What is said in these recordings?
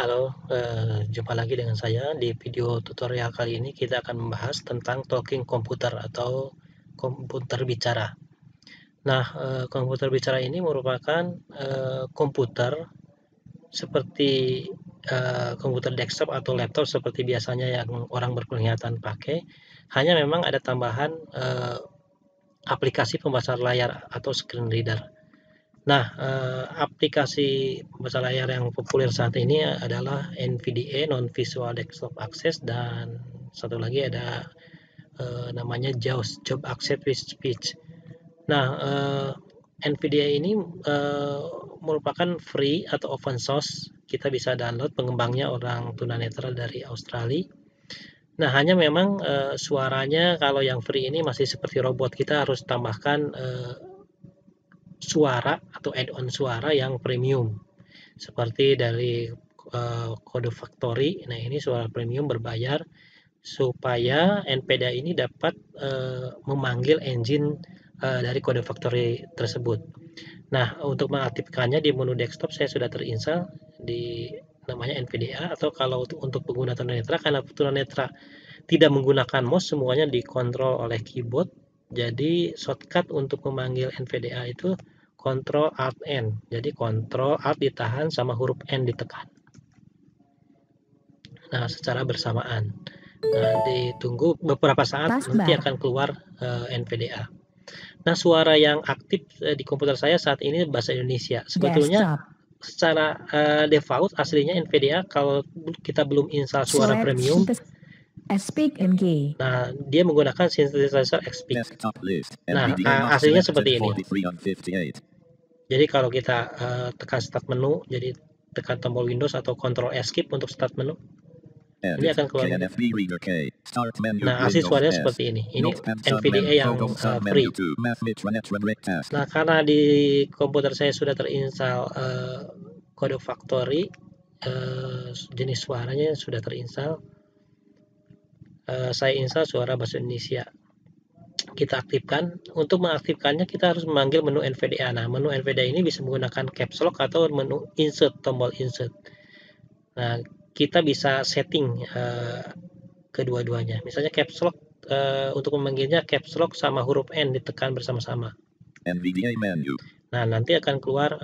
Halo, jumpa lagi dengan saya. Di video tutorial kali ini kita akan membahas tentang talking komputer atau komputer bicara. Nah, komputer bicara ini merupakan komputer seperti komputer desktop atau laptop seperti biasanya yang orang berpenglihatan pakai. Hanya memang ada tambahan aplikasi pembesar layar atau screen reader. Nah, aplikasi pembesar layar yang populer saat ini adalah NVDA (Non-Visual Desktop Access) dan satu lagi ada namanya JAWS (Job Access with Speech). Nah, NVDA ini merupakan free atau open source. Kita bisa download, pengembangnya orang tunanetra dari Australia. Nah, hanya memang suaranya kalau yang free ini masih seperti robot. Kita harus tambahkan suara atau add-on suara yang premium seperti dari Code Factory. Nah, ini suara premium berbayar supaya NVDA ini dapat memanggil engine dari Code Factory tersebut. Nah, untuk mengaktifkannya di menu desktop saya sudah terinstall di namanya NVDA, atau kalau untuk pengguna tunanetra, karena tunanetra tidak menggunakan mouse, semuanya dikontrol oleh keyboard. Jadi shortcut untuk memanggil NVDA itu Ctrl Alt N. Jadi Ctrl Alt ditahan sama huruf N ditekan. Nah, secara bersamaan. Nah, ditunggu beberapa saat nanti akan keluar NVDA. Nah, suara yang aktif di komputer saya saat ini bahasa Indonesia. Sebetulnya secara default aslinya NVDA kalau kita belum install suara premium, nah, dia menggunakan synthesizer XPIC. Nah, aslinya seperti ini. Jadi kalau kita tekan start menu, jadi tekan tombol Windows atau Ctrl Escape untuk start menu, ini akan keluar. Nah, asli suaranya seperti ini. Ini NVDA yang free. Nah, karena di komputer saya sudah terinstall Code Factory, jenis suaranya sudah terinstall. Saya install suara bahasa Indonesia. Kita aktifkan. Untuk mengaktifkannya kita harus memanggil menu NVDA. Nah, menu NVDA ini bisa menggunakan caps lock atau menu insert, tombol insert. Nah, kita bisa setting kedua-duanya. Misalnya caps lock, untuk memanggilnya caps lock sama huruf N ditekan bersama-sama. Nah, nanti akan keluar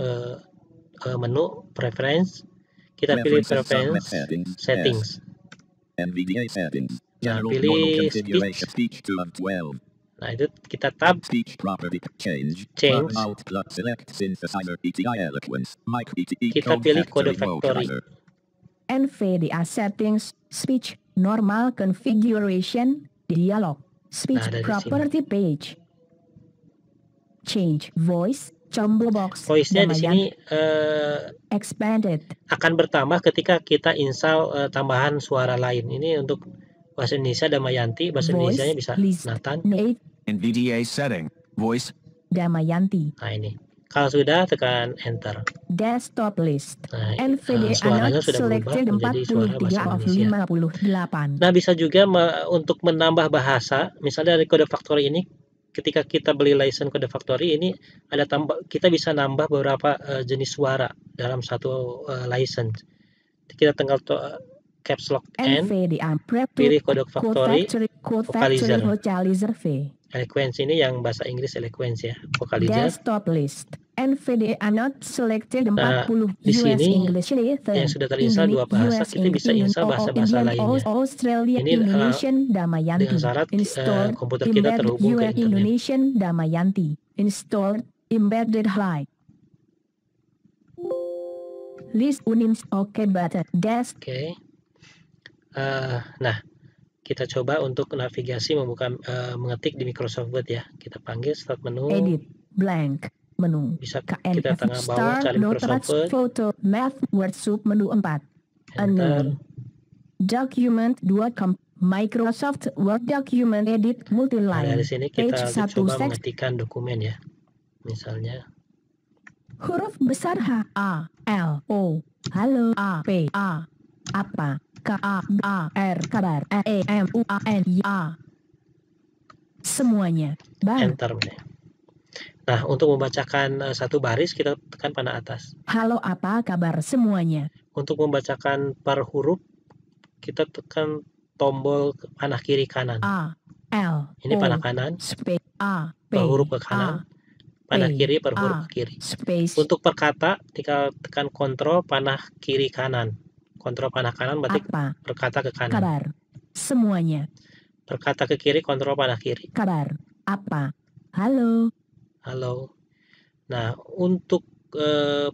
menu preference. Kita pilih preference settings. Nah, pilih speech. Nah, itu kita tab change. Kita pilih Code Factory. NVDA settings, speech, normal configuration, dialog, speech property page, change voice, combo box. Voice-nya di sini expanded akan bertambah ketika kita install tambahan suara lain. Ini untuk bahasa Indonesia Damayanti, bahasa Indonesianya bisa Nathan. NVDA setting, voice Damayanti. Nah, ini. Kalau sudah, tekan enter. Desktop list. Nah, NVDA suaranya sudah berubah menjadi suara bahasa Indonesia. Nah, bisa juga untuk menambah bahasa, misalnya dari Code Factory ini, ketika kita beli license Code Factory ini ada kita bisa nambah beberapa jenis suara dalam satu license. Kita tinggal caps lock N, pilih Code Factory, vocalizer. Eloquence ini yang bahasa Inggris Eloquence ya, vocalizer. Desktop list. NVDA not selected 40 nah, di sini yang sudah terinstall dua bahasa, kita bisa install bahasa-bahasa lainnya. Ini dengan syarat komputer kita terhubung ke internet. Damayanti installed embedded high list unims button desk. Nah, kita coba untuk navigasi mengetik di Microsoft Word ya. Kita panggil start menu. Edit blank menu. Bisa kita tengah bawah cari Microsoft Word. Photo math word sub menu 4. Unknown. Document 2 Microsoft Word document edit multiline. Nah, dari sini kita coba mengetikkan dokumen ya. Misalnya huruf besar H A L O halo A P A apa K-A-R kabar E-M-U-A-N-Y-A semuanya enter. Nah, untuk membacakan satu baris kita tekan panah atas. Halo apa kabar semuanya. Untuk membacakan per huruf, kita tekan tombol panah kiri kanan. A, L, Ini panah kanan, space, A, per P, huruf ke kanan, panah kiri per huruf ke kiri. space, Untuk per kata, tinggal tekan kontrol panah kiri kanan. Kontrol panah kanan berarti apa, per kata ke kanan. kabar, semuanya, Per kata ke kiri, kontrol panah kiri. kabar, apa, halo, Halo. Nah, untuk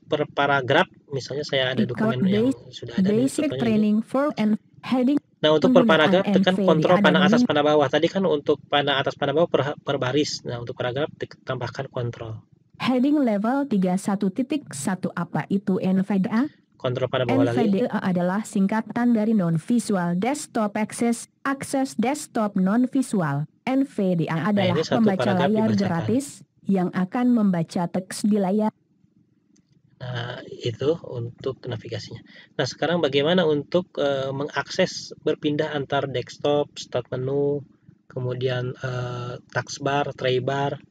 per paragraf, misalnya saya ada dokumen yang sudah ada nih, basic contohnya ini. training for and heading. Nah, untuk per paragraf Penggunaan tekan NVDA kontrol dan panah atas panah bawah. Tadi kan untuk panah atas panah bawah per baris. Nah, untuk paragraf tambahkan kontrol. Heading level 31.1 apa itu NVDA? Kontrol panah bawah lagi. NVDA adalah singkatan dari Non-Visual Desktop Access, akses desktop non-visual. NVDA adalah ini satu pembaca paragraf layar dibacakan. gratis yang akan membaca teks di layar. Nah, itu untuk navigasinya. Nah, sekarang bagaimana untuk mengakses berpindah antar desktop, start menu, kemudian taskbar, trybar.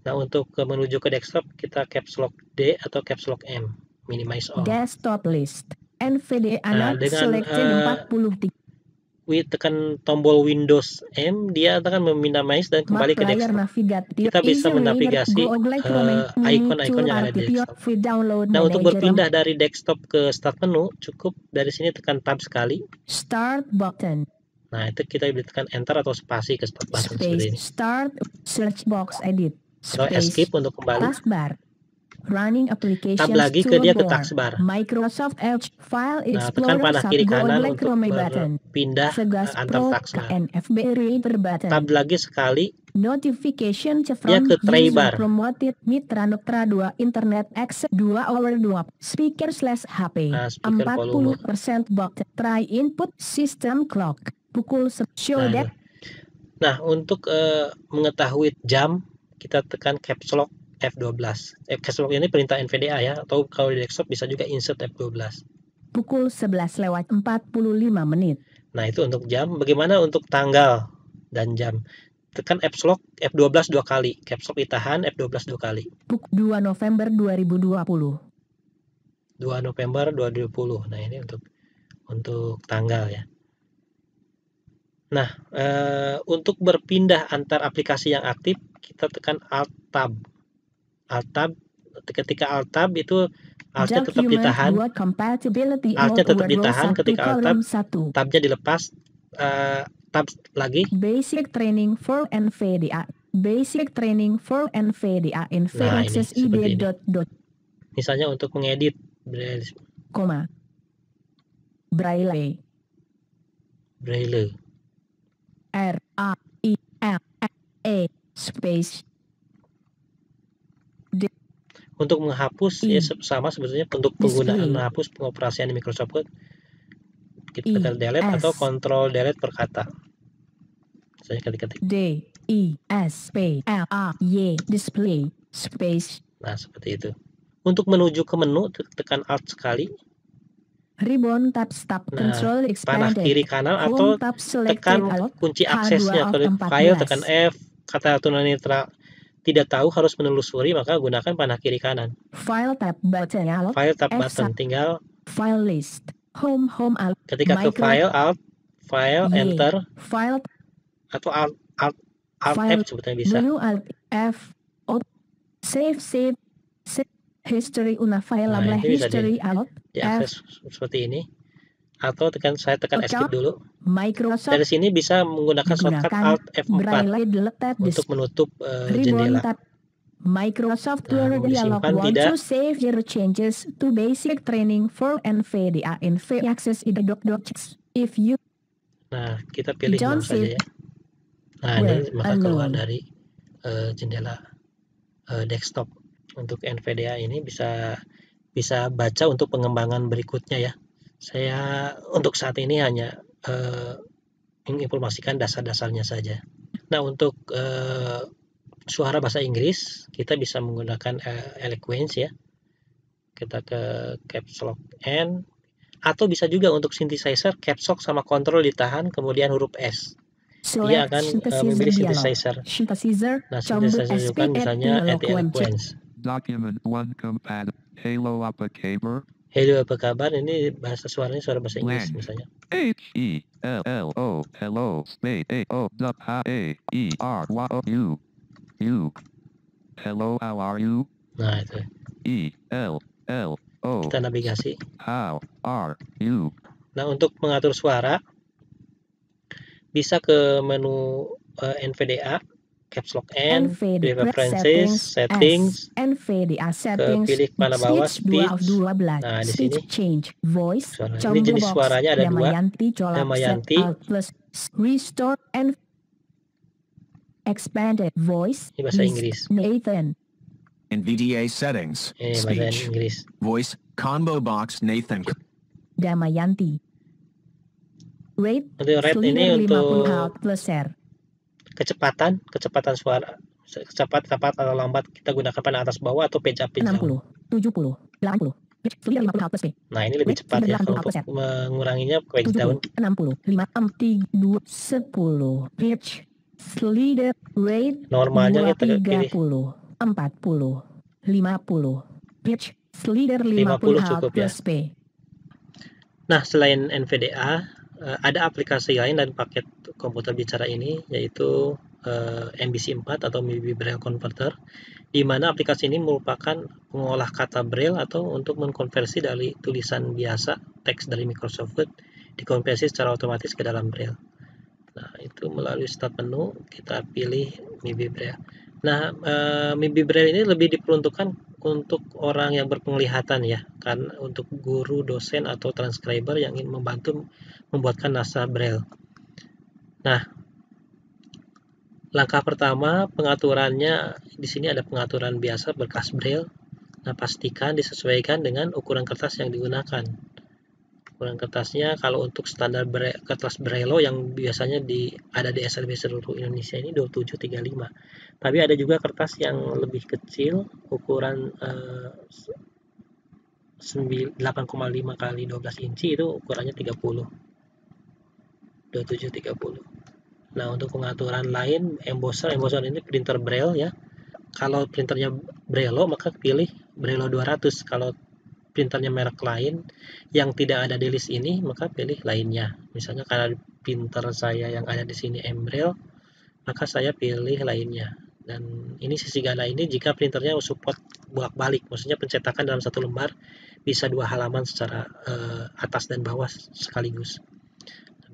Nah, untuk menuju ke desktop, kita caps lock D atau caps lock M, minimize all. Desktop list. NVDA Nah, anak dengan selected 43. tekan tombol Windows M, dia akan meminimize dan kembali ke desktop. Kita bisa menavigasi icon-icon yang ada di desktop. Nah, untuk berpindah dari desktop ke start menu, cukup dari sini tekan tab sekali. Start button. Nah, itu kita bisa tekan enter atau spasi ke start button seperti ini. Start search box edit. Atau escape untuk kembali. Taskbar. Running applications. Tab lagi ke dia ke taskbar. Microsoft Edge file Nah, tekan panah kiri kanan untuk berpindah antar taskbar. Tab lagi sekali. Notification dia ke trybar. Promoted Mitra Nutra 2 Internet Access 2 over 2 Speaker /HP. Nah, speaker 40% box. Try input system clock. Pukul show that. Nah, untuk mengetahui jam, kita tekan caps lock F12. Caps lock ini perintah NVDA ya, atau kalau di desktop bisa juga insert F12. Pukul 11:45. Nah, itu untuk jam. Bagaimana untuk tanggal dan jam? Tekan caps lock F12 2 kali. Caps lock ditahan, F12 2 kali. 2 November 2020. 2 November 2020. Nah, ini untuk tanggal ya. Nah, untuk berpindah antar aplikasi yang aktif, kita tekan Alt Tab. Alt Tab, ketika Alt Tab itu Alt-nya tetap ditahan. Alt-nya tetap ditahan ketika Alt Tab, tabnya dilepas. Tab lagi. Basic training for NVDA. Basic training for NVDA. Nah, ini seperti ini. Misalnya untuk mengedit koma Braille. R A I L E space. Untuk menghapus ya sama sebetulnya untuk penggunaan menghapus pengoperasian di Microsoft Word, kita tekan delete atau control delete per kata. Saya ketik D I S P L A Y display space. Nah, seperti itu. Untuk menuju ke menu tekan Alt sekali. Ribbon tab control Panah expanded. kiri kanan atau tekan kunci aksesnya. Kalau file tekan F, kata tunanetra tidak tahu harus menelusuri, maka gunakan panah kiri kanan. File tab button File tab button tinggal file list home alt. Ketika ke file alt file enter file atau alt F sebetulnya bisa. Menu alt F save history una file history alt diakses seperti ini. Atau saya tekan escape dulu. Microsoft. Dari sini bisa menggunakan shortcut Alt F4 untuk menutup jendela. Microsoft Word dialog want to save your changes to basic training for NVDA access docs if you. Nah, kita pilih no saja ya. Nah, ini maka keluar dari jendela desktop. Untuk NVDA ini bisa baca untuk pengembangan berikutnya ya. Saya untuk saat ini hanya menginformasikan dasar-dasarnya saja. Nah, untuk suara bahasa Inggris kita bisa menggunakan Eloquence ya. Kita ke caps lock N, atau bisa juga untuk synthesizer caps lock sama kontrol ditahan kemudian huruf S. Dia akan memilih synthesizer. Nah, synthesizer juga misalnya Eloquence. Document 1 compatible. Halo Applicator. Hello, apa kabar? Ini bahasa suaranya suara bahasa Inggris Lang. misalnya. Hello, space U. Hello, how are you? Nah, itu. Kita navigasi. How are you? Nah, untuk mengatur suara bisa ke menu NVDA, Caps Lock N, pilih NVDA Preferences, Settings, NVDA ke settings, pilih kepala bawah speech 2 of Speech. 12, Nah, di speech sini change, voice, suara. Ini combo jenis box, suaranya ada dua. Damayanti colok, set Damayanti. alt plus, restore, and expanded voice, Ini bahasa list, Inggris. Nathan, NVDA settings. Ini bahasa Speech. Inggris. Voice. Combo box Nathan. Damayanti. Rate, Untuk rate ini slider 50 untuk Hz plus share, kecepatan suara, cepat atau lambat kita gunakan pada atas bawah atau page up page down. 60, 70, 80, slider 50 Hz plus P, Nah, ini lebih cepat ya. Kalau untuk menguranginya page down 70, 60, 5, 2, 10, pitch, slider, rate, normalnya kita 30, pilih 40, 50, pitch, slider 50 50 Hz cukup ya. plus P. Nah, selain NVDA, ada aplikasi lain dan paket komputer bicara ini, yaitu MBC 4 atau MIDI Braille Converter, di mana aplikasi ini merupakan pengolah kata Braille atau untuk mengkonversi dari tulisan biasa, teks dari Microsoft Word, dikonversi secara otomatis ke dalam Braille. Nah, itu melalui start menu, kita pilih MIDI Braille. Nah, MIDI Braille ini lebih diperuntukkan untuk orang yang berpenglihatan ya, kan untuk guru, dosen, atau transcriber yang ingin membantu membuatkan naskah Braille. Nah, langkah pertama pengaturannya di sini ada pengaturan biasa berkas Braille. Nah, pastikan disesuaikan dengan ukuran kertas yang digunakan. Ukuran kertasnya kalau untuk standar kertas Braille yang biasanya ada di SLB seluruh Indonesia ini 2735. Tapi ada juga kertas yang lebih kecil, ukuran 8,5 kali 12 inci, itu ukurannya 30. 2730. Nah, untuk pengaturan lain, embosser ini printer Braille ya. Kalau printernya Braille maka pilih Braille 200. Kalau printernya merek lain yang tidak ada di list ini, maka pilih lainnya. Misalnya karena printer saya yang ada di sini Braille, maka saya pilih lainnya. Dan ini sisi gana ini jika printernya support bolak-balik, maksudnya pencetakan dalam satu lembar bisa 2 halaman secara atas dan bawah sekaligus.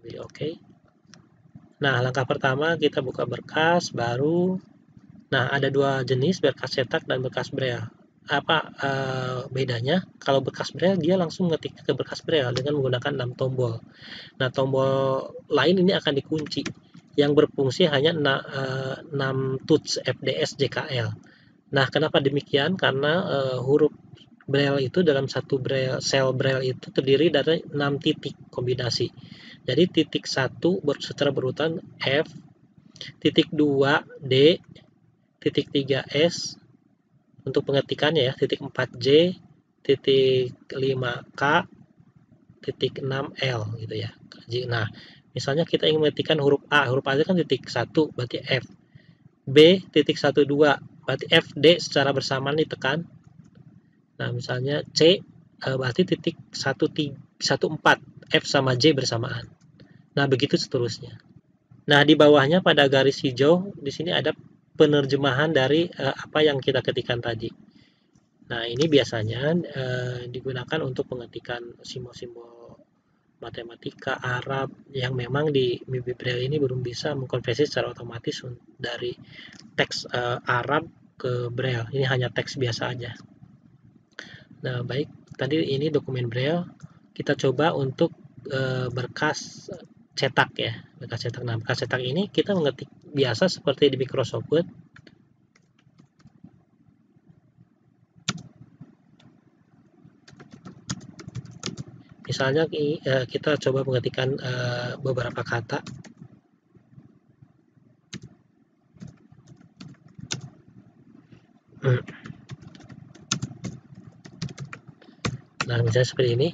Pilih OK. Nah, langkah pertama kita buka berkas baru. Nah, ada 2 jenis, berkas cetak dan berkas Braille. Apa bedanya? Kalau berkas Braille dia langsung ngetik ke berkas Braille dengan menggunakan 6 tombol. Nah, tombol lain ini akan dikunci. Yang berfungsi hanya 6 touch FDS JKL. Nah, kenapa demikian? Karena huruf Braille itu dalam satu sel Braille itu terdiri dari 6 titik kombinasi. Jadi titik 1 secara berurutan F, titik 2 D, titik 3 S, untuk pengetikannya ya, titik 4J, titik 5K, titik 6L gitu ya. Nah, misalnya kita ingin mengetikkan huruf A itu kan titik 1 berarti F. B titik 12 berarti FD secara bersamaan ditekan. Nah, misalnya C berarti titik 14 F sama J bersamaan. Nah, begitu seterusnya. Nah, di bawahnya pada garis hijau di sini ada penerjemahan dari apa yang kita ketikkan tadi. Nah, ini biasanya digunakan untuk pengetikan simbol-simbol matematika, Arab yang memang di MIDI Braille ini belum bisa mengkonversi secara otomatis dari teks Arab ke Braille. Ini hanya teks biasa aja. Nah, baik, tadi ini dokumen Braille. Kita coba untuk berkas cetak ya, berkas cetak. Nah, berkas cetak ini kita mengetik biasa seperti di Microsoft Word. Misalnya kita coba mengetikkan beberapa kata. Nah, misalnya seperti ini.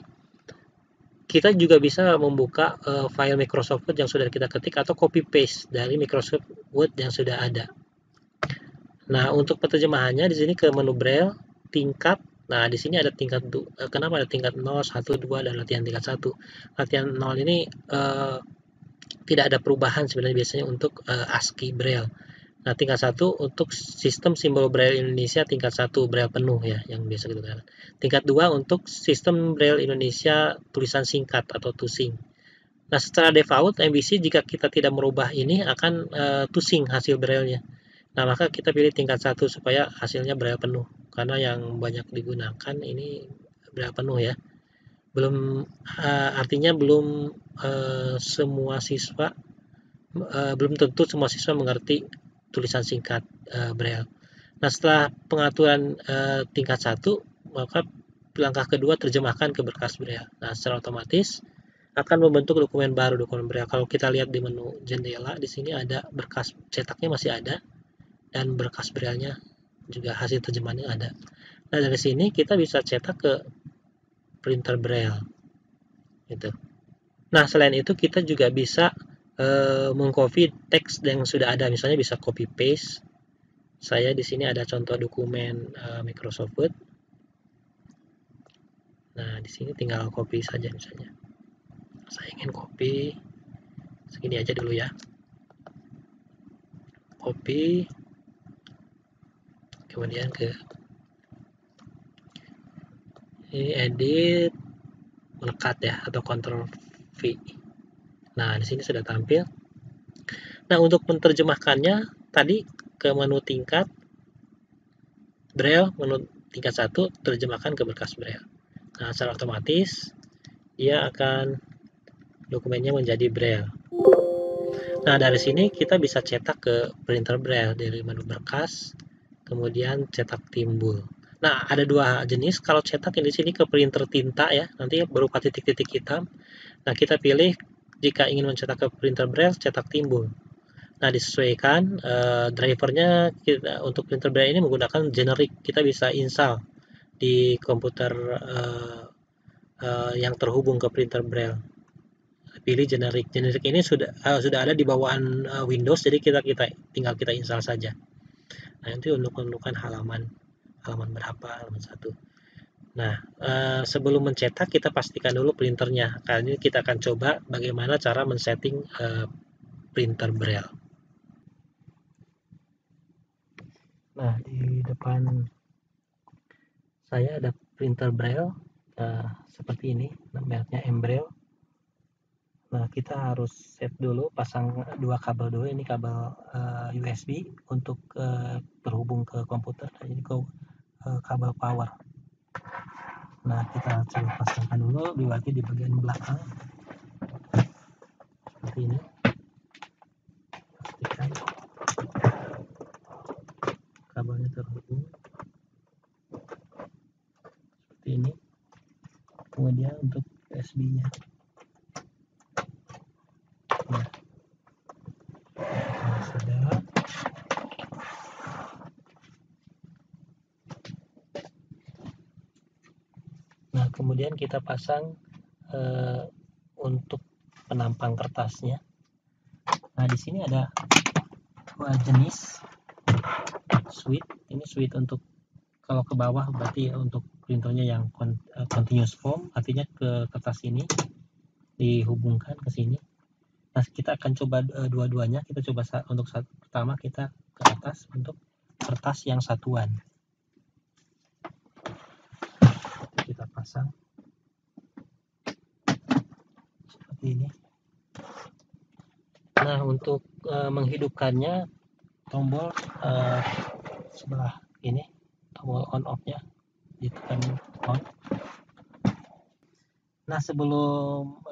Kita juga bisa membuka file Microsoft Word yang sudah kita ketik atau copy paste dari Microsoft Word yang sudah ada. Nah, untuk penerjemahannya di sini ke menu Braille, tingkat, Nah, di sini ada kenapa ada tingkat 0, 1, 2, dan latihan tingkat 1. Latihan 0 ini tidak ada perubahan sebenarnya biasanya untuk ASCII Braille. Nah, tingkat 1 untuk sistem simbol Braille Indonesia tingkat 1 Braille penuh ya, yang biasa gitu kan. Tingkat 2 untuk sistem Braille Indonesia tulisan singkat atau tusing. Nah, secara default MVC jika kita tidak merubah ini akan tusing hasil Braille-nya. Nah, maka kita pilih tingkat 1 supaya hasilnya Braille penuh. Karena yang banyak digunakan ini Braille penuh ya. Artinya semua siswa belum tentu semua siswa mengerti tulisan singkat Braille. Nah, setelah pengaturan tingkat 1, maka langkah kedua terjemahkan ke berkas Braille. Nah, secara otomatis akan membentuk dokumen baru, dokumen Braille. Kalau kita lihat di menu jendela, di sini ada berkas cetaknya masih ada, dan berkas Braille-nya juga hasil terjemahannya ada. Nah, dari sini kita bisa cetak ke printer Braille. Gitu. Nah, selain itu kita juga bisa mengcopy teks yang sudah ada, misalnya bisa copy paste. Saya di sini ada contoh dokumen Microsoft Word. Nah, di sini tinggal copy saja misalnya. Saya ingin copy segini aja dulu ya. Copy, kemudian ke ini edit, melekat ya, atau Ctrl V. Nah, di sini sudah tampil. Nah, untuk menerjemahkannya tadi ke menu tingkat Braille, menu tingkat 1, terjemahkan ke berkas Braille. Nah, secara otomatis dia akan dokumennya menjadi Braille. Nah, dari sini kita bisa cetak ke printer Braille dari menu berkas, kemudian cetak timbul. Nah, ada dua jenis. Kalau cetak di sini ke printer tinta ya, nanti berupa titik-titik hitam. Nah, kita pilih jika ingin mencetak ke printer Braille, cetak timbul. Nah, disesuaikan drivernya untuk printer Braille ini menggunakan generic. Kita bisa install di komputer yang terhubung ke printer Braille. Pilih generic. Generic ini sudah ada di bawaan Windows, jadi tinggal kita install saja. Nah, nanti untuk menentukan halaman berapa, halaman 1. Nah, sebelum mencetak kita pastikan dulu printernya. Kali ini kita akan coba bagaimana cara men-setting printer Braille. Nah, di depan saya ada printer Braille seperti ini, mereknya Embraille. Nah, kita harus set dulu, pasang dua kabel dulu. Ini kabel USB untuk terhubung ke komputer, ini kabel power. Nah, kita coba pasangkan dulu, berarti di bagian belakang seperti ini. Pastikan kabelnya terhubung seperti ini. Kemudian untuk USB-nya. Nah, sudah. Nah, kemudian kita pasang untuk penampang kertasnya. Nah, di sini ada dua jenis switch. Ini switch untuk kalau ke bawah berarti untuk printernya yang continuous form, artinya ke kertas ini dihubungkan ke sini. Nah, kita akan coba dua-duanya. Kita coba untuk pertama kita ke atas untuk kertas yang satuan. Kita pasang seperti ini. Nah, untuk menghidupkannya, tombol sebelah ini, tombol on off-nya ditekan on. Nah, sebelum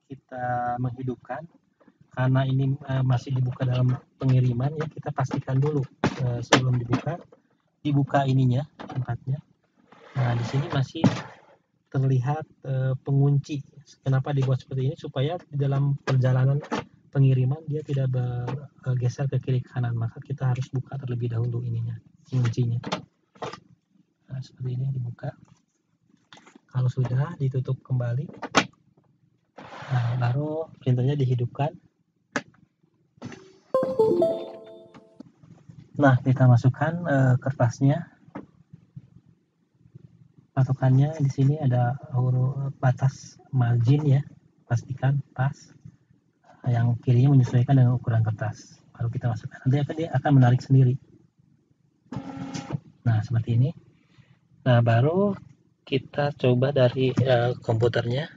kita menghidupkan, karena ini masih dibuka dalam pengiriman ya, kita pastikan dulu sebelum dibuka ininya, tempatnya. Nah, di sini masih terlihat pengunci. Kenapa dibuat seperti ini? Supaya di dalam perjalanan pengiriman dia tidak bergeser ke kiri kanan, maka kita harus buka terlebih dahulu ininya, penguncinya. Nah, seperti ini dibuka. Kalau sudah, ditutup kembali. Nah, baru printernya dihidupkan. Nah, kita masukkan kertasnya. patokannya di sini ada batas margin ya, pastikan pas. Yang kirinya menyesuaikan dengan ukuran kertas. Kalau kita masukkan, nanti dia akan menarik sendiri. Nah, seperti ini. Nah, baru kita coba dari komputernya.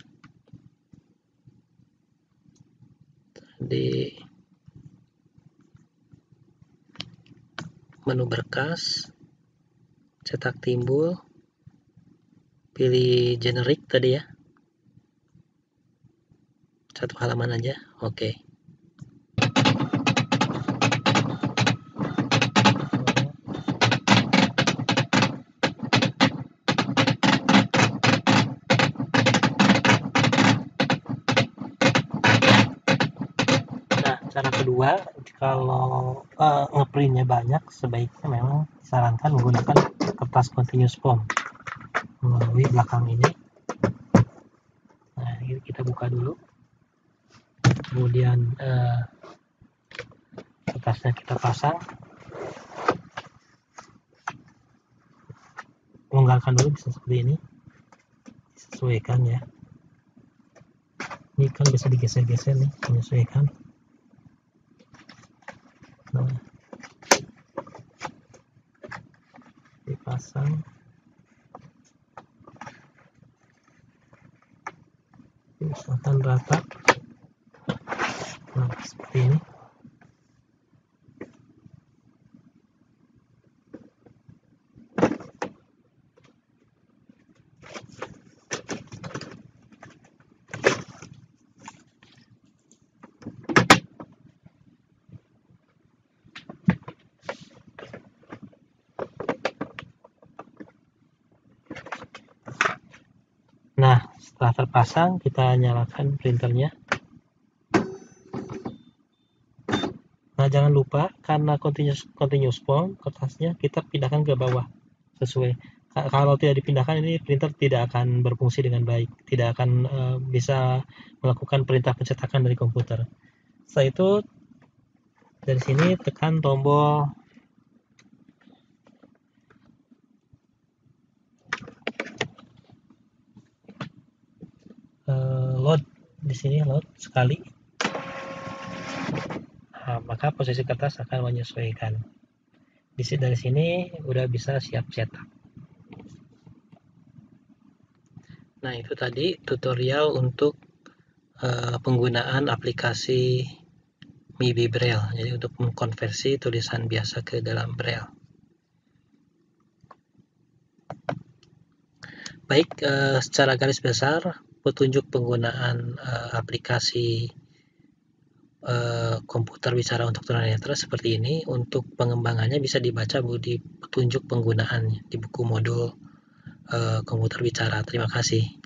Di menu berkas, cetak timbul, pilih generik tadi ya, satu halaman aja, oke. Nah, cara kedua, kalau ngeprintnya banyak, sebaiknya memang disarankan menggunakan kertas continuous form melalui belakang ini. Nah, ini kita buka dulu, kemudian kertasnya kita pasang, longgarkan dulu, bisa seperti ini, disesuaikan ya. Ini kan bisa digeser-geser nih, menyesuaikan. Nah, dipasang, misalkan rata. Nah, seperti ini. Nah, setelah terpasang, kita nyalakan printernya. Nah, jangan lupa, karena continuous form, kertasnya kita pindahkan ke bawah sesuai. Kalau tidak dipindahkan, ini printer tidak akan berfungsi dengan baik, tidak akan bisa melakukan perintah pencetakan dari komputer. Setelah itu, dari sini tekan tombol load, di sini load sekali. Nah, maka posisi kertas akan menyesuaikan. Dari sini udah bisa siap cetak. Nah, itu tadi tutorial untuk penggunaan aplikasi MIBI Braille, jadi untuk mengkonversi tulisan biasa ke dalam Braille. Baik, secara garis besar petunjuk penggunaan aplikasi komputer bicara untuk tunanetra seperti ini. Untuk pengembangannya bisa dibaca di petunjuk penggunaannya di buku modul komputer bicara. Terima kasih.